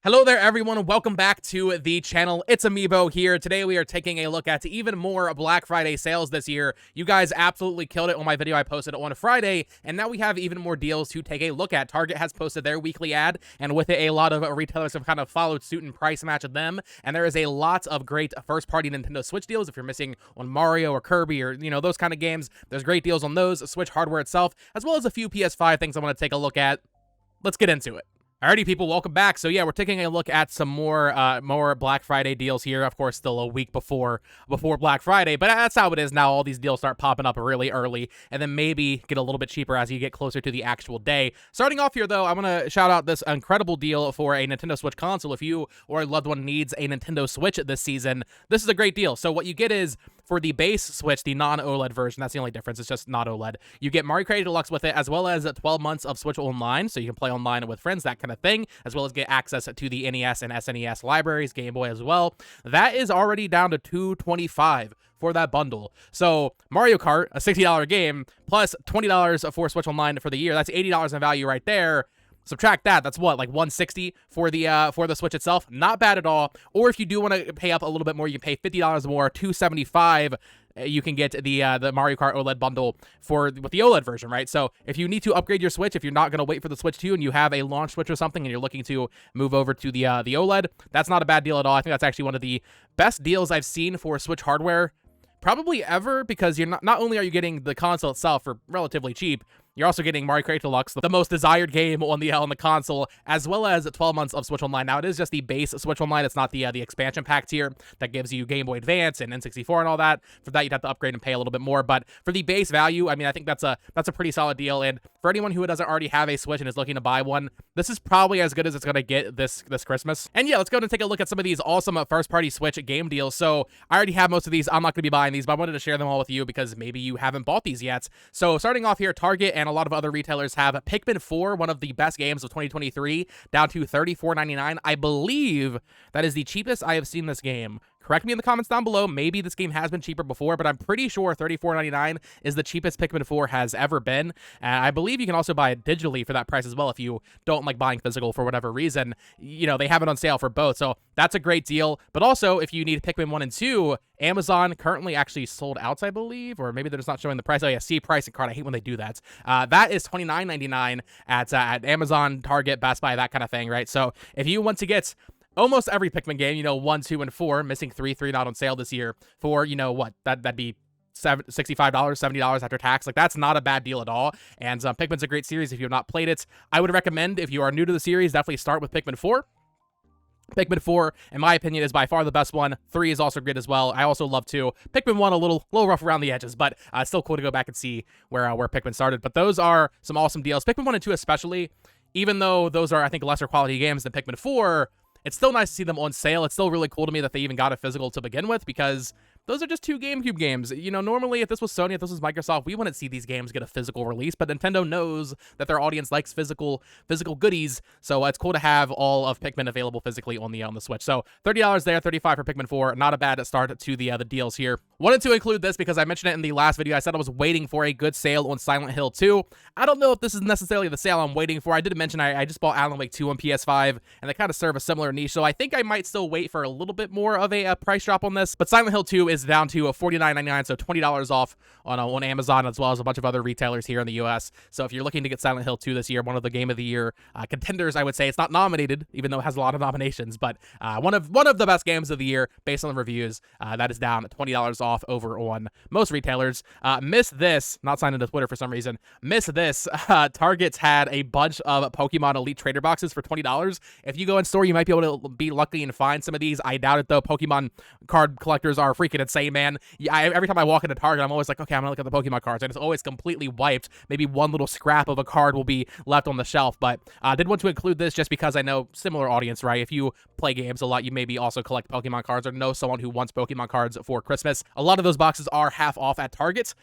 Hello there, everyone. Welcome back to the channel. Its-A-Mii here. Today we are taking a look at even more Black Friday sales this year. You guys absolutely killed it on my video I posted on Friday, and now we have even more deals to take a look at. Target has posted their weekly ad, and with it, a lot of retailers have kind of followed suit and price matched them, and there is a lot of great first-party Nintendo Switch deals. If you're missing on Mario or Kirby or, those kind of games, there's great deals on those, Switch hardware itself, as well as a few PS5 things I want to take a look at. Let's get into it. Alrighty, people, welcome back. So yeah, we're taking a look at some more Black Friday deals here. Of course, still a week before Black Friday, but that's how it is now. All these deals start popping up really early, and then maybe get a little bit cheaper as you get closer to the actual day. Starting off here, though, I'm going to shout out this incredible deal for a Nintendo Switch console. If you or a loved one needs a Nintendo Switch this season, this is a great deal. So what you get is, for the base Switch, the non-OLED version, that's the only difference, it's just not OLED, you get Mario Kart Deluxe with it, as well as 12 months of Switch Online, so you can play online with friends, that kind of thing, as well as get access to the NES and SNES libraries, Game Boy as well. That is already down to $225 for that bundle. So Mario Kart, a $60 game, plus $20 for Switch Online for the year, that's $80 in value right there. Subtract that, that's what, like $160 for the Switch itself? Not bad at all. Or if you do want to pay up a little bit more, you can pay $50 more, $275. You can get the Mario Kart OLED bundle with the OLED version, right? So if you need to upgrade your Switch, if you're not going to wait for the Switch 2 and you have a launch Switch or something and you're looking to move over to the OLED, that's not a bad deal at all. I think that's actually one of the best deals I've seen for Switch hardware probably ever, because you're not only are you getting the console itself for relatively cheap, you're also getting Mario Kart Deluxe, the most desired game on the console, as well as 12 months of Switch Online. Now, it is just the base Switch Online. It's not the expansion pack tier that gives you Game Boy Advance and N64 and all that. For that, you'd have to upgrade and pay a little bit more. But for the base value, I mean, I think that's a pretty solid deal. And for anyone who doesn't already have a Switch and is looking to buy one, this is probably as good as it's going to get this Christmas. And yeah, let's go ahead and take a look at some of these awesome first-party Switch game deals. So I already have most of these. I'm not going to be buying these, but I wanted to share them all with you because maybe you haven't bought these yet. So starting off here, Target and a lot of other retailers have Pikmin 4, one of the best games of 2023, down to $34.99. I believe that is the cheapest I have seen this game. Correct me in the comments down below. Maybe this game has been cheaper before, but I'm pretty sure $34.99 is the cheapest Pikmin 4 has ever been. And I believe you can also buy it digitally for that price as well if you don't like buying physical for whatever reason. They have it on sale for both, so that's a great deal. But also, if you need Pikmin 1 and 2, Amazon currently actually sold out, I believe, or maybe they're just not showing the price. Oh yeah, see price and card. I hate when they do that. That is $29.99 at Amazon, Target, Best Buy, that kind of thing, right? So if you want to get almost every Pikmin game, 1, 2, and 4, missing 3 not on sale this year for, what, that'd be $65, $70 after tax. Like, that's not a bad deal at all. And Pikmin's a great series if you have not played it. I would recommend, if you are new to the series, definitely start with Pikmin 4. Pikmin 4, in my opinion, is by far the best one. 3 is also great as well. I also love 2. Pikmin 1, a little rough around the edges, but still cool to go back and see where Pikmin started. But those are some awesome deals. Pikmin 1 and 2 especially, even though those are, I think, lesser quality games than Pikmin 4, it's still nice to see them on sale. It's still really cool to me that they even got a physical to begin with, because those are just 2 GameCube games. Normally, if this was Sony, if this was Microsoft, we wouldn't see these games get a physical release, but Nintendo knows that their audience likes physical goodies, so it's cool to have all of Pikmin available physically on the Switch. So $30 there, $35 for Pikmin 4. Not a bad start to the deals here. Wanted to include this because I mentioned it in the last video. I said I was waiting for a good sale on Silent Hill 2. I don't know if this is necessarily the sale I'm waiting for. I did mention I just bought Alan Wake 2 on PS5, and they kind of serve a similar niche, so I think I might still wait for a little bit more of a price drop on this. But Silent Hill 2 is down to $49.99, so $20 off on Amazon, as well as a bunch of other retailers here in the US. So if you're looking to get Silent Hill 2 this year, one of the Game of the Year contenders, I would say. It's not nominated, even though it has a lot of nominations, but one of the best games of the year based on the reviews. That is down $20 off over on most retailers. Miss this, not signed into Twitter for some reason. Miss this. Target's had a bunch of Pokemon Elite Trader boxes for $20. If you go in store, you might be able to be lucky and find some of these. I doubt it though. Pokemon card collectors are freaking insane, man. Yeah, every time I walk into Target, I'm always like, okay, I'm gonna look at the Pokemon cards, and it's always completely wiped. Maybe one little scrap of a card will be left on the shelf, but I did want to include this just because I know similar audience, right? If you play games a lot, you maybe also collect Pokemon cards or know someone who wants Pokemon cards for Christmas. A lot of those boxes are half off at Target.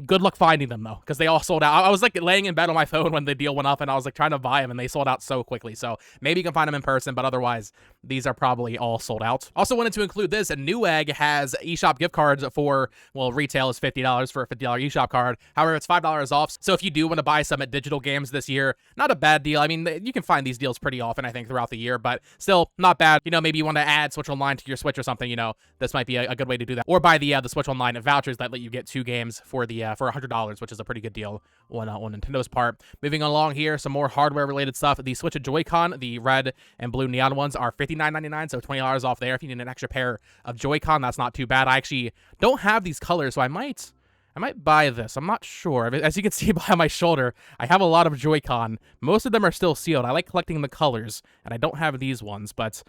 Good luck finding them, though, because they all sold out. I was like laying in bed on my phone when the deal went up, and I was like trying to buy them, and they sold out so quickly. So maybe you can find them in person, but otherwise, these are probably all sold out. Also wanted to include this. Newegg has eShop gift cards for, well, retail is $50 for a $50 eShop card. However, it's $5 off. So if you do want to buy some digital games this year, not a bad deal. I mean, you can find these deals pretty often, I think, throughout the year, but still not bad. You know, maybe you want to add Switch Online to your Switch or something, you know, this might be a good way to do that. Or buy the Switch Online vouchers that let you get 2 games for for $100, which is a pretty good deal on Nintendo's part. Moving along here, some more hardware-related stuff. The Switch Joy-Con, the red and blue neon ones, are $59.99, so $20 off there. If you need an extra pair of Joy-Con, that's not too bad. I actually don't have these colors, so I might buy this. I'm not sure. As you can see by my shoulder, I have a lot of Joy-Con. Most of them are still sealed. I like collecting the colors, and I don't have these ones, but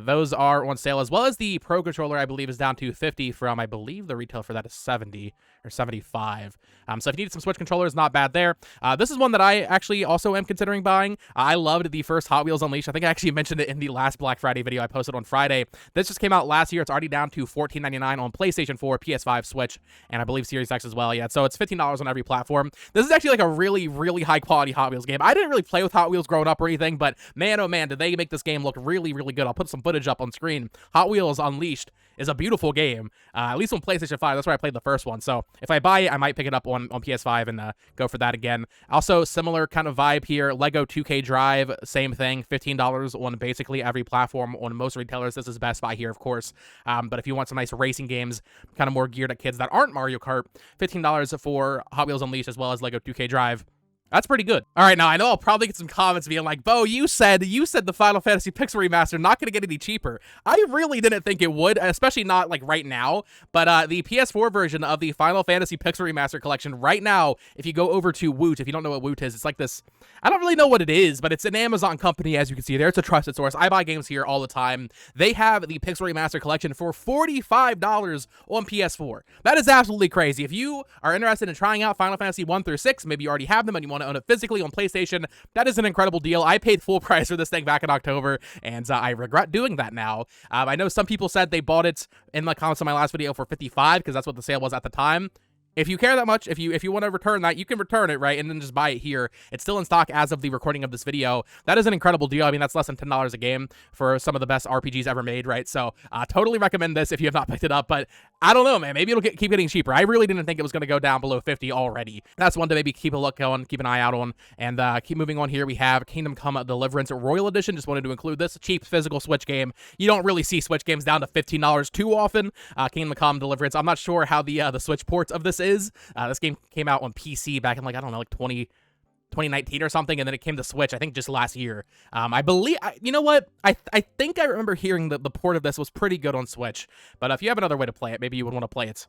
those are on sale, as well as the Pro Controller, I believe, is down to $50 from, I believe the retail for that is $70 or $75. So if you need some Switch controllers, not bad there. This is one that I actually also am considering buying. I loved the first Hot Wheels Unleashed. I think I actually mentioned it in the last Black Friday video I posted on Friday. This just came out last year. It's already down to $14.99 on PlayStation 4, PS5, Switch, and I believe Series X as well. Yeah, so it's $15 on every platform. This is actually like a really, really high-quality Hot Wheels game. I didn't really play with Hot Wheels growing up or anything, but man, oh man, did they make this game look really, really good. I'll put some footage up on screen. Hot Wheels Unleashed is a beautiful game, at least on PlayStation 5. That's where I played the first one. So if I buy it, I might pick it up on PS5 and go for that again. Also, similar kind of vibe here. Lego 2K Drive, same thing. $15 on basically every platform on most retailers. This is Best Buy here, of course. But if you want some nice racing games, kind of more geared at kids that aren't Mario Kart, $15 for Hot Wheels Unleashed as well as Lego 2K Drive. That's pretty good. All right, now I know I'll probably get some comments being like, Bo, you said the Final Fantasy Pixel Remaster not going to get any cheaper. I really didn't think it would, especially not like right now. But the PS4 version of the Final Fantasy Pixel Remaster collection right now, if you go over to Woot, if you don't know what Woot is, it's like this, I don't really know what it is, but it's an Amazon company, as you can see there. It's a trusted source. I buy games here all the time. They have the Pixel Remaster collection for $45 on PS4. That is absolutely crazy. If you are interested in trying out Final Fantasy 1 through 6, maybe you already have them and you want to own it physically on PlayStation, that is an incredible deal. I paid full price for this thing back in October, and I regret doing that now. I know some people said they bought it in the comments on my last video for $55 because that's what the sale was at the time. If you care that much, if you want to return that, you can return it, right? And then just buy it here. It's still in stock as of the recording of this video. That is an incredible deal. I mean, that's less than $10 a game for some of the best RPGs ever made, right? So, totally recommend this if you have not picked it up, but I don't know, man. Maybe it'll keep getting cheaper. I really didn't think it was going to go down below 50 already. That's one to maybe keep a look on, keep an eye out on, and keep moving on here. We have Kingdom Come Deliverance Royal Edition. Just wanted to include this cheap physical Switch game. You don't really see Switch games down to $15 too often. Kingdom Come Deliverance. I'm not sure how the Switch ports of this is. This game came out on PC back in, like, I don't know, like 2019 or something, and then it came to Switch, I think, just last year. I believe, you know what? I think I remember hearing that the port of this was pretty good on Switch, but if you have another way to play it, maybe you would want to play it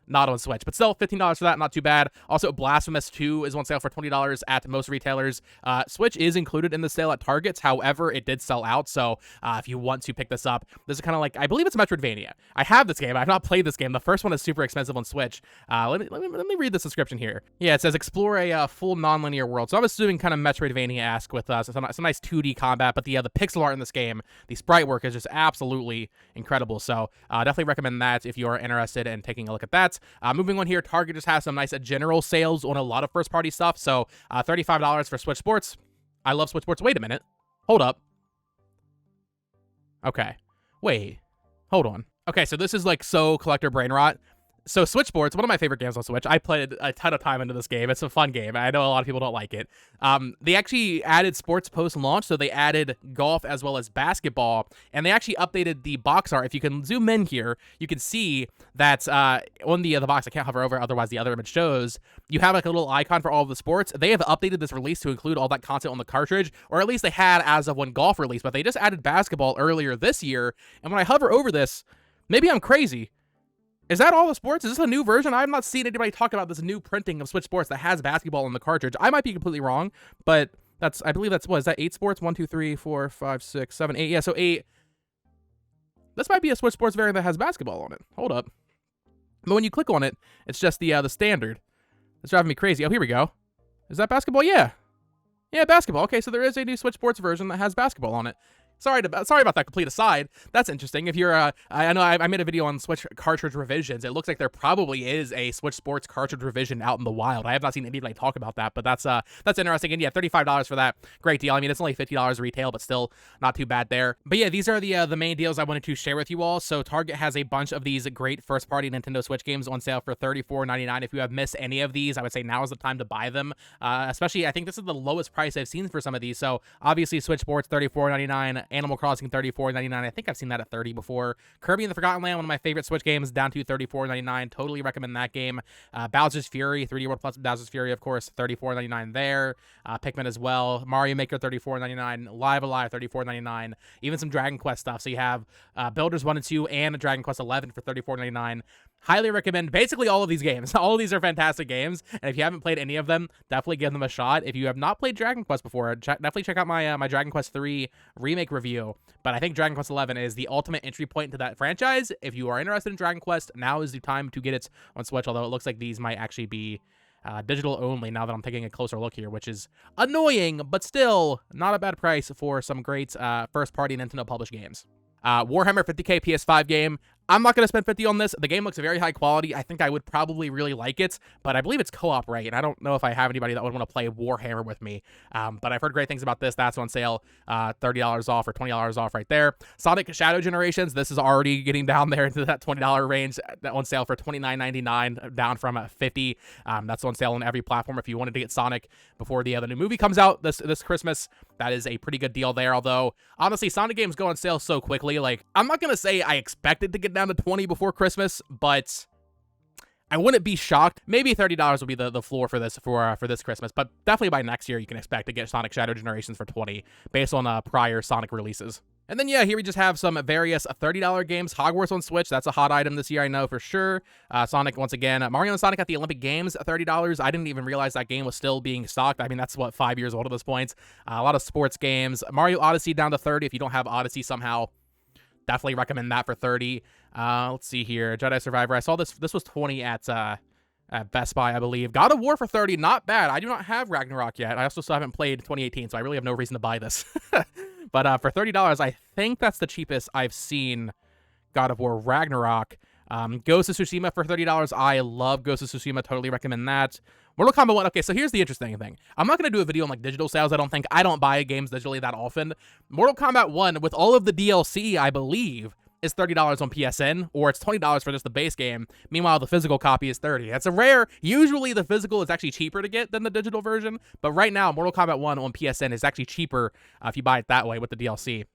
not on Switch, but still $15 for that, not too bad. Also, Blasphemous 2 is on sale for $20 at most retailers. Switch is included in the sale at Targets, however, it did sell out, so if you want to pick this up, this is kind of like, I believe it's Metroidvania. I have this game, I have not played this game. The first one is super expensive on Switch. Let me read the description here. Yeah, it says, explore a full non-linear world, so I'm assuming kind of Metroidvania-esque with some nice 2D combat, but the pixel art in this game, the sprite work is just absolutely incredible, so definitely recommend that if you are interested in taking a look at that. Moving on here, Target just has some nice general sales on a lot of first-party stuff. So $35 for Switch Sports. I love Switch Sports. Wait a minute. Hold up. Okay. Wait. Hold on. Okay, so this is like so collector brain rot. So Switch Sports, one of my favorite games on Switch. I played a ton of time into this game. It's a fun game. I know a lot of people don't like it. They actually added sports post-launch, so they added golf as well as basketball, and they actually updated the box art. If you can zoom in here, you can see that on the box, I can't hover over, otherwise the other image shows, you have like a little icon for all of the sports. They have updated this release to include all that content on the cartridge, or at least they had as of when golf released, but they just added basketball earlier this year, and when I hover over this, maybe I'm crazy. Is that all the sports? Is this a new version? I've not seen anybody talk about this new printing of Switch Sports that has basketball in the cartridge. I might be completely wrong, but I believe that's, what, is that 8 sports? 1, 2, 3, 4, 5, 6, 7, 8. Yeah, so 8. This might be a Switch Sports variant that has basketball on it. Hold up. But when you click on it, it's just the standard. It's driving me crazy. Oh, here we go. Is that basketball? Yeah. Yeah, basketball. Okay, so there is a new Switch Sports version that has basketball on it. Sorry about that complete aside. That's interesting. If you're, I know I made a video on Switch cartridge revisions. It looks like there probably is a Switch Sports cartridge revision out in the wild. I have not seen anybody talk about that, but that's interesting. And yeah, $35 for that, great deal. I mean, it's only $50 retail, but still not too bad there. But yeah, these are the main deals I wanted to share with you all. So Target has a bunch of these great first-party Nintendo Switch games on sale for $34.99. If you have missed any of these, I would say now is the time to buy them. Especially, I think this is the lowest price I've seen for some of these. So obviously, Switch Sports $34.99. Animal Crossing $34.99. I think I've seen that at $30 before. Kirby and the Forgotten Land, one of my favorite Switch games, down to $34.99. Totally recommend that game. Bowser's Fury, 3D World Plus Bowser's Fury, of course, $34.99 there. Pikmin as well. Mario Maker $34.99. Live Alive $34.99. Even some Dragon Quest stuff. So you have Builders 1 and 2 and Dragon Quest 11 for $34.99. Highly recommend basically all of these games. All of these are fantastic games, and if you haven't played any of them, definitely give them a shot. If you have not played Dragon Quest before, definitely check out my Dragon Quest 3 remake review. But I think Dragon Quest 11 is the ultimate entry point into that franchise. If you are interested in Dragon Quest, now is the time to get it on Switch, although it looks like these might actually be digital only now that I'm taking a closer look here, which is annoying, but still not a bad price for some great first-party Nintendo published games. Warhammer 50k PS5 game. I'm not going to spend $50 on this. The game looks very high quality. I think I would probably really like it, but I believe it's co-op, right? And I don't know if I have anybody that would want to play Warhammer with me. But I've heard great things about this. That's on sale, $30 off or $20 off right there. Sonic Shadow Generations. This is already getting down there into that $20 range. On sale for $29.99, down from $50. That's on sale on every platform. If you wanted to get Sonic before the new movie comes out this Christmas, that is a pretty good deal there. Although, honestly, Sonic games go on sale so quickly. Like, I'm not going to say I expected to get down to 20 before Christmas, but I wouldn't be shocked. Maybe $30 will be the floor for this for this Christmas, but definitely by next year you can expect to get Sonic Shadow Generations for 20 based on prior Sonic releases. And then, yeah, here we just have some various $30 games. Hogwarts on Switch, that's a hot item this year, I know for sure. Sonic, once again. Mario and Sonic at the Olympic Games, $30. I didn't even realize that game was still being stocked. I mean, that's, 5 years old at this point. A lot of sports games. Mario Odyssey down to $30. If you don't have Odyssey somehow, definitely recommend that for $30. Let's see here. Jedi Survivor. I saw this was $20 at Best Buy, I believe. God of War for $30. Not bad. I do not have Ragnarok yet. I also still haven't played 2018, so I really have no reason to buy this. But for $30, I think that's the cheapest I've seen God of War Ragnarok. Ghost of Tsushima for $30. I love Ghost of Tsushima. Totally recommend that. Mortal Kombat 1. Okay, so here's the interesting thing. I'm not going to do a video on, like, digital sales. I don't buy games digitally that often. Mortal Kombat 1, with all of the DLC, I believe, is $30 on PSN, or it's $20 for just the base game. Meanwhile, the physical copy is $30. That's a rare. Usually, the physical is actually cheaper to get than the digital version, but right now, Mortal Kombat 1 on PSN is actually cheaper if you buy it that way with the DLC.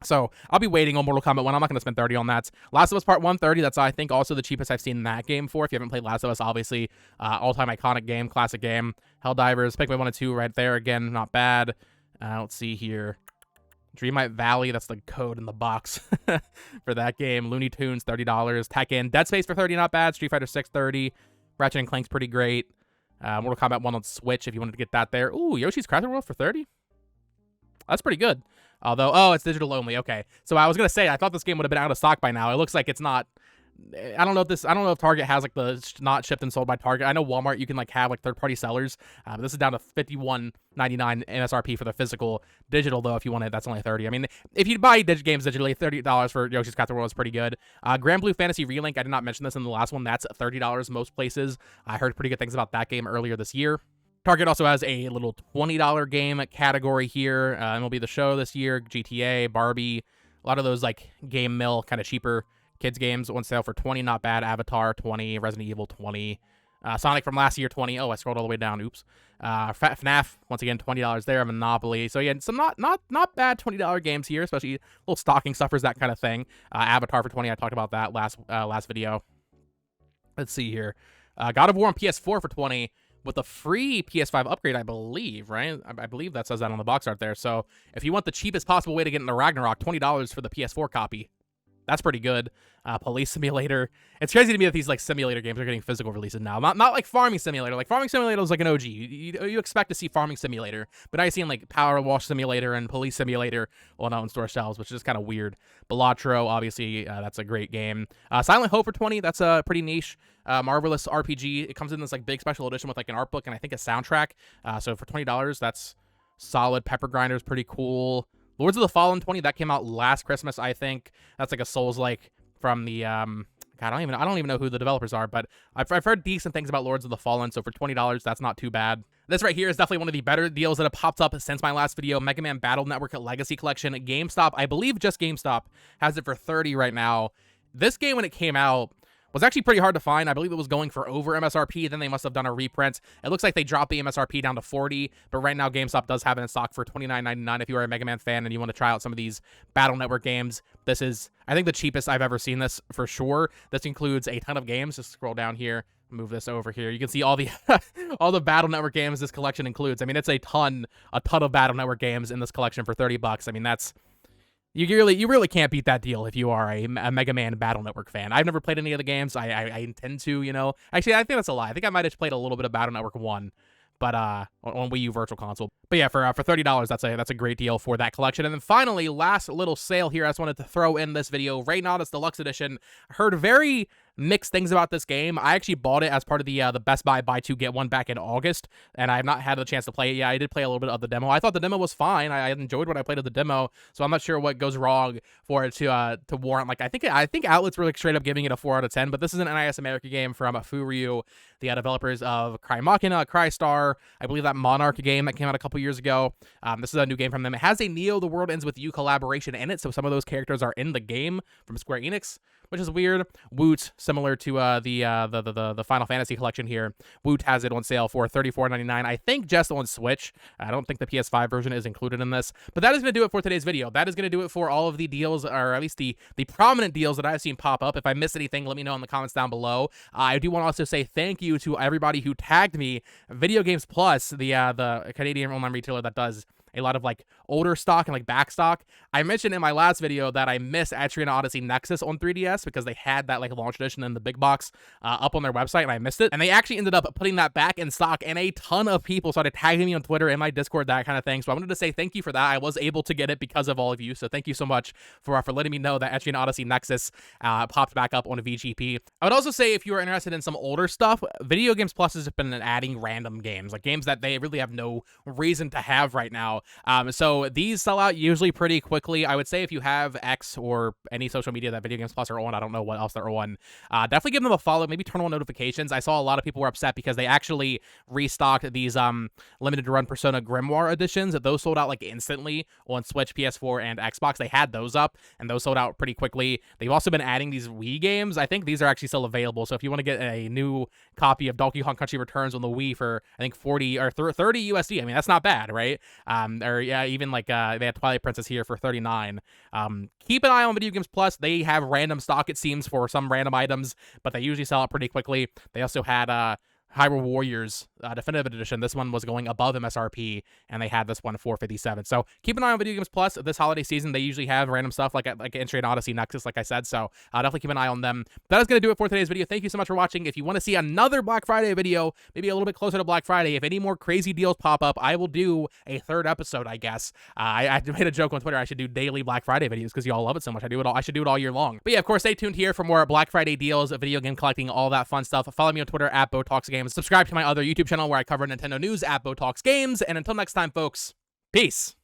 So I'll be waiting on Mortal Kombat 1. I'm not going to spend $30 on that. Last of Us Part 1, $30. That's, I think, also the cheapest I've seen that game for. If you haven't played Last of Us, obviously, all-time iconic game, classic game. Helldivers, Pikmin 1 and 2 right there. Again, not bad. Let's see here. Dreamlight Valley, that's the code in the box for that game. Looney Tunes, $30. Tekken, Dead Space for $30, not bad. Street Fighter 6, $30. Ratchet and Clank's pretty great. Mortal Kombat 1 on Switch, if you wanted to get that there. Ooh, Yoshi's Crafted World for $30? That's pretty good. Although, oh, it's digital only. Okay. So I was going to say, I thought this game would have been out of stock by now. It looks like it's not. I don't know if Target has, like, the not shipped and sold by Target. I know Walmart, you can, like, have, like, third-party sellers. But this is down to $51.99 MSRP for the physical. Digital, though, if you want it, that's only $30. I mean, if you buy games digitally, $30 for Yoshi's Crafted World is pretty good. Grand Blue Fantasy Relink, I did not mention this in the last one. That's $30 most places. I heard pretty good things about that game earlier this year. Target also has a little $20 game category here. MLB The Show this year, GTA, Barbie, a lot of those, like, Game Mill, kind of cheaper kids games on sale for $20, not bad. Avatar, $20, Resident Evil, $20. Sonic from last year, $20. Oh, I scrolled all the way down. Oops. FNAF, once again, $20 there. Monopoly. So, yeah, some not bad $20 games here, especially little stocking stuffers, that kind of thing. Avatar for $20. I talked about that last video. Let's see here. God of War on PS4 for $20. With a free PS5 upgrade, I believe, right? I believe that says that on the box art there. So if you want the cheapest possible way to get into Ragnarok, $20 for the PS4 copy. That's pretty good. Police Simulator. It's crazy to me that these, like, simulator games are getting physical releases now. Not like Farming Simulator. Like, Farming Simulator is like an OG. You expect to see Farming Simulator. But now you're seeing, like, Power Wash Simulator and Police Simulator on store shelves, which is kind of weird. Balatro, obviously, that's a great game. Silent Hope for $20. That's pretty niche. Marvelous RPG. It comes in this, like, big special edition with, like, an art book and I think a soundtrack. So for $20, that's solid. Pepper Grinder is pretty cool. Lords of the Fallen 20, that came out last Christmas, I think. That's like a Souls-like from the, God, I don't even know who the developers are, but I've heard decent things about Lords of the Fallen, so for $20, that's not too bad. This right here is definitely one of the better deals that have popped up since my last video. Mega Man Battle Network Legacy Collection. GameStop, I believe just GameStop, has it for $30 right now. This game, when it came out, was actually pretty hard to find. I believe it was going for over MSRP. Then they must have done a reprint. It looks like they dropped the MSRP down to $40, but right now GameStop does have it in stock for $29.99 if you are a Mega Man fan and you want to try out some of these Battle Network games. This is, I think, the cheapest I've ever seen this for sure. This includes a ton of games. Just scroll down here, move this over here. You can see all the all the Battle Network games this collection includes. I mean, it's a ton of Battle Network games in this collection for $30. I mean, that's you really can't beat that deal if you are a Mega Man Battle Network fan. I've never played any of the games. I intend to, you know. Actually, I think that's a lie. I think I might have played a little bit of Battle Network 1, but on Wii U Virtual Console. But yeah, for $30, that's a great deal for that collection. And then finally, last little sale here I just wanted to throw in this video. Restock Deluxe Edition. Heard very mixed things about this game. I actually bought it as part of the Best Buy buy two get one back in August, and I have not had the chance to play it yet. I did play a little bit of the demo. I thought the demo was fine. I enjoyed what I played of the demo, so I'm not sure what goes wrong for it to warrant, like, I think outlets were like straight up giving it a 4 out of 10. But this is an NIS America game from Furyu, the developers of Cry Machina, Crystar, I believe that Monarch game that came out a couple years ago. This is a new game from them. It has a Neo The World Ends With You collaboration in it, so some of those characters are in the game from Square Enix, which is weird. Woot, similar to the Final Fantasy collection here. Woot has it on sale for $34.99. I think just on Switch. I don't think the PS5 version is included in this. But that is going to do it for today's video. That is going to do it for all of the deals, or at least the prominent deals that I've seen pop up. If I missed anything, let me know in the comments down below. I do want to also say thank you to everybody who tagged me. Video Games Plus, the Canadian online retailer that does a lot of like older stock and like back stock. I mentioned in my last video that I miss Etrian Odyssey Nexus on 3DS because they had that like launch edition in the big box up on their website, and I missed it. And they actually ended up putting that back in stock, and a ton of people started tagging me on Twitter and my Discord, that kind of thing. So I wanted to say thank you for that. I was able to get it because of all of you, so thank you so much for letting me know that Etrian Odyssey Nexus popped back up on a VGP. I would also say if you are interested in some older stuff, Video Games Plus has been adding random games, like games that they really have no reason to have right now. So these sell out usually pretty quickly. I would say if you have X or any social media that Video Games Plus are on, I don't know what else they're on, definitely give them a follow, maybe turn on notifications. I saw a lot of people were upset because they actually restocked these limited run Persona Grimoire editions. Those sold out like instantly on Switch, PS4, and Xbox. They had those up, and those sold out pretty quickly. They've also been adding these Wii games. I think these are actually still available, so if you want to get a new copy of Donkey Kong Country Returns on the Wii for, I think, 40 or 30 USD, I mean, that's not bad, right? Or yeah, even like they had Twilight Princess here for $39. Keep an eye on Video Games Plus. They have random stock, it seems, for some random items, but they usually sell out pretty quickly. They also had Hyrule Warriors Definitive Edition. This one was going above MSRP, and they had this one for $57. So keep an eye on Video Games Plus this holiday season. They usually have random stuff like Etrian Odyssey Nexus, like I said. So definitely keep an eye on them. That is going to do it for today's video. Thank you so much for watching. If you want to see another Black Friday video, maybe a little bit closer to Black Friday, if any more crazy deals pop up, I will do a third episode, I guess. I made a joke on Twitter I should do daily Black Friday videos because you all love it so much. I should do it all year long. But yeah, of course, stay tuned here for more Black Friday deals, video game collecting, all that fun stuff. Follow me on Twitter at BoTalksGames. Subscribe to my other YouTube channel where I cover Nintendo news at BoTalksGames. And until next time, folks, peace.